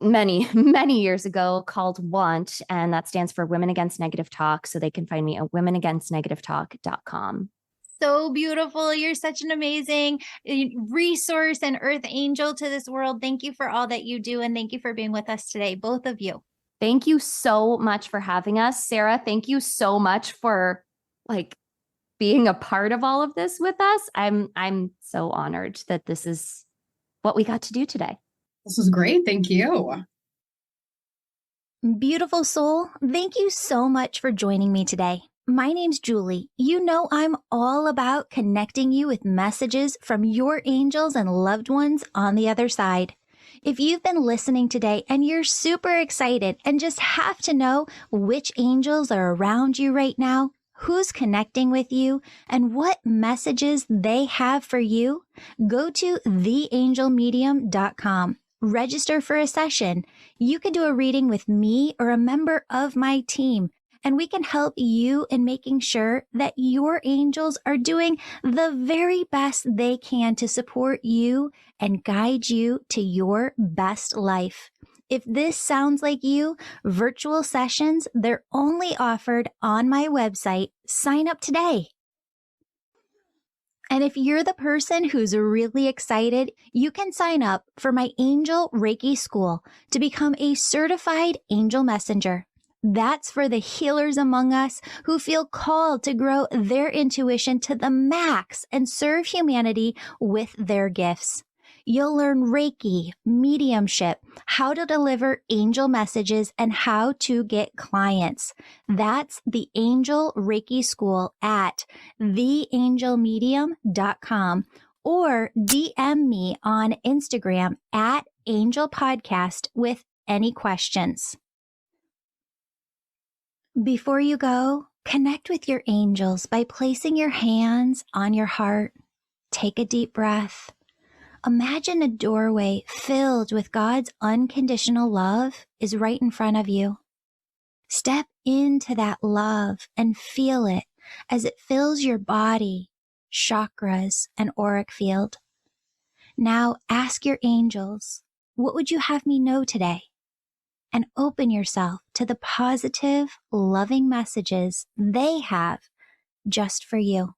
many, many years ago called Want, and that stands for Women Against Negative Talk. So they can find me at womenagainstnegativetalk.com. So beautiful. You're such an amazing resource and earth angel to this world. Thank you for all that you do. And thank you for being with us today, both of you. Thank you so much for having us. Sarah, thank you so much for being a part of all of this with us. I'm so honored that this is what we got to do today. This was great. Thank you. Beautiful soul, thank you so much for joining me today. My name's Julie. You know I'm all about connecting you with messages from your angels and loved ones on the other side. If you've been listening today and you're super excited and just have to know which angels are around you right now, who's connecting with you, and what messages they have for you, go to theangelmedium.com. Register for a session. You can do a reading with me or a member of my team, and we can help you in making sure that your angels are doing the very best they can to support you and guide you to your best life. If this sounds like you, virtual sessions, they're only offered on my website. Sign up today. And if you're the person who's really excited, you can sign up for my Angel Reiki School to become a certified angel messenger. That's for the healers among us who feel called to grow their intuition to the max and serve humanity with their gifts. You'll learn Reiki, mediumship, how to deliver angel messages, and how to get clients. That's the Angel Reiki School at theangelmedium.com, or DM me on Instagram at Angel Podcast with any questions. Before you go, connect with your angels by placing your hands on your heart. Take a deep breath. Imagine a doorway filled with God's unconditional love is right in front of you. Step into that love and feel it as it fills your body, chakras, and auric field. Now ask your angels, what would you have me know today? And open yourself to the positive, loving messages they have just for you.